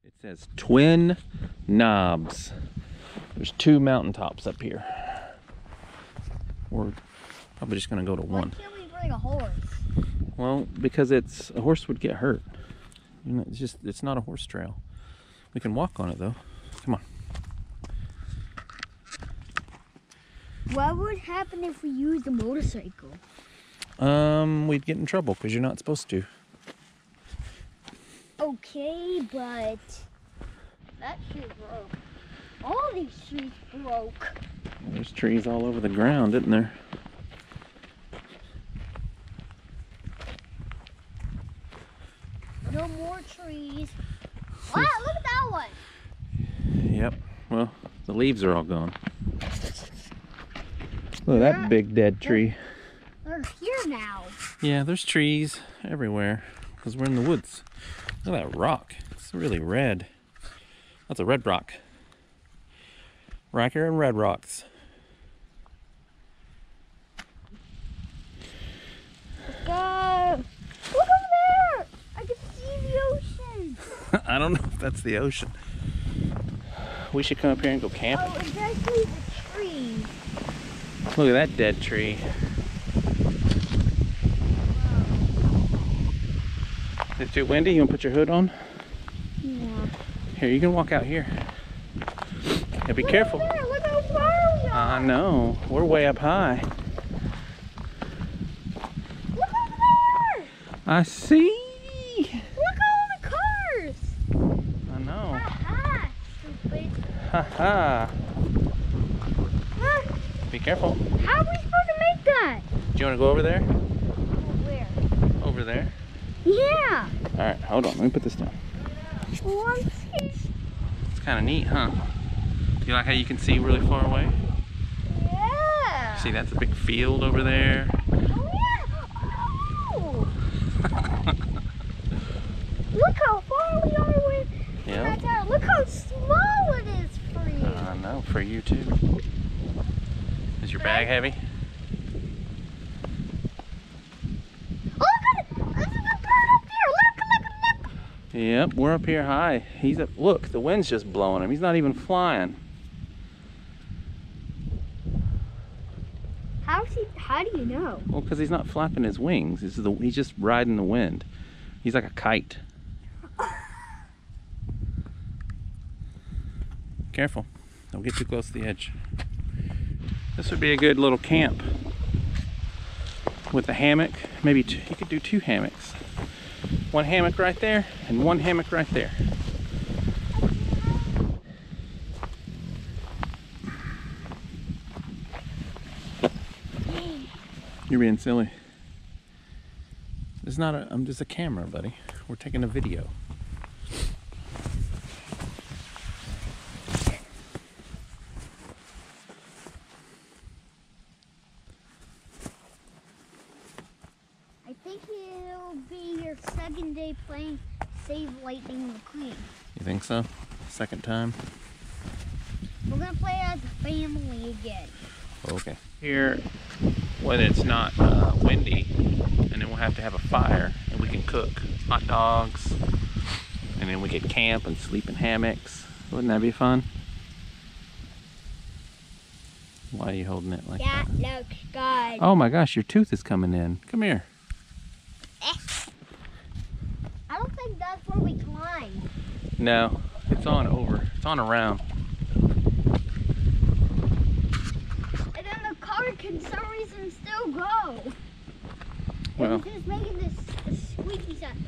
It says Twin Knobs. There's two mountaintops up here. We're probably just gonna go to one. Why can't we bring a horse? Well, because a horse would get hurt. You know, it's not a horse trail. We can walk on it though. Come on. What would happen if we used a motorcycle? We'd get in trouble because you're not supposed to. Okay, but that tree broke. All these trees broke. There's trees all over the ground, isn't there? No more trees. Wow, look at that one. Yep. Well, the leaves are all gone. Look at that big dead tree. They're here now. Yeah, there's trees everywhere because we're in the woods. Look at that rock. It's really red. That's a red rock. Riker and red rocks. Let's go. Look over there. I can see the ocean. I don't know if that's the ocean. We should come up here and go camping. Oh, it's actually the tree. Look at that dead tree. Is it too windy? You want to put your hood on? Yeah. Here, you can walk out here. Yeah, be careful. Look how far we are. I know. We're way up high. Look over there. I see. Look at all the cars. I know. Ha-ha, stupid. Ha-ha. Huh? Be careful. How are we supposed to make that? Do you want to go over there? Where? Over there. Yeah. All right, hold on. Let me put this down. It's kind of neat, huh? Do you like how you can see really far away? Yeah. See, that's a big field over there. Oh, yeah. Oh. Look how far we are with Yeah. that. Look how small it is for you. I know, for you too. Is your bag heavy? Oh, look at it. There's a bird up there. Look. Yep, we're up here high. He's up. Look, the wind's just blowing him. He's not even flying. How do you know? Well, because he's not flapping his wings. He's just riding the wind. He's like a kite. Careful. Don't get too close to the edge. This would be a good little camp with a hammock. Maybe you could do two hammocks. One hammock right there and one hammock right there. You're being silly. It's not I'm just a camera, buddy. We're taking a video. I think it'll be your second day playing Save Lightning McQueen. You think so? Second time? We're gonna play as a family again. Okay. Here, when it's not windy, and then we'll have to have a fire, and we can cook hot dogs, and then we could camp and sleep in hammocks. Wouldn't that be fun? Why are you holding it like that? That looks good. Oh my gosh, your tooth is coming in. Come here. I don't think that's where we climb. No, it's on over. It's on around. And then the car can for some reason still go. Well, It's just making this squeaky sound.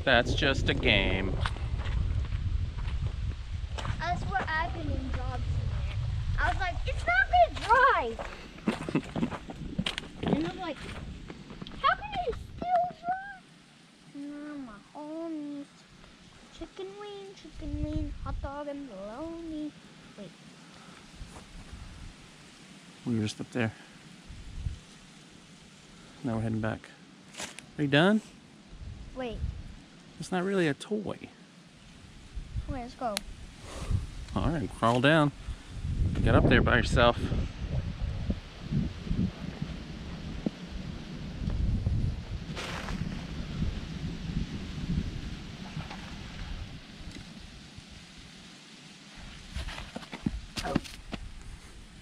that's just a game. That's what happened in jobs in there. I was like, it's not gonna drive. And I'm like, how can it still drive? My homies. Chicken wing, hot dog and bologna. Wait. We were just up there. Now we're heading back. Are you done? Wait. It's not really a toy. Wait, let's go. All right, crawl down. Get up there by yourself.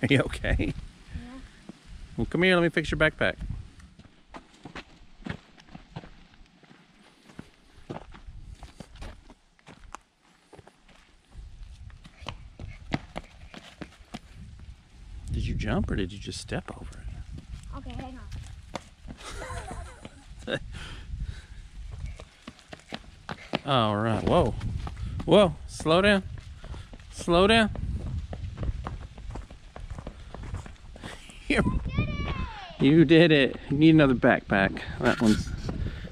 Are you okay? Yeah. Well, come here, let me fix your backpack. Did you jump or did you just step over it? Okay, hang on. All right, whoa. Whoa, slow down. Slow down. Here. You did it. You need another backpack. That one's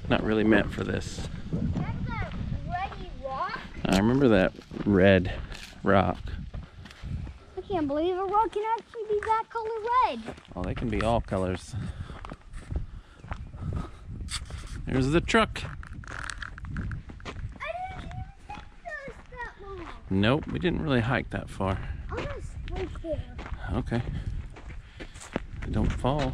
not really meant for this. That's that ready rock. I remember that red rock. I can't believe a rock can actually be that color red. Oh, they can be all colors. There's the truck. I didn't even think this that long. Nope, we didn't really hike that far. I'm gonna sleep there. Okay. Don't fall.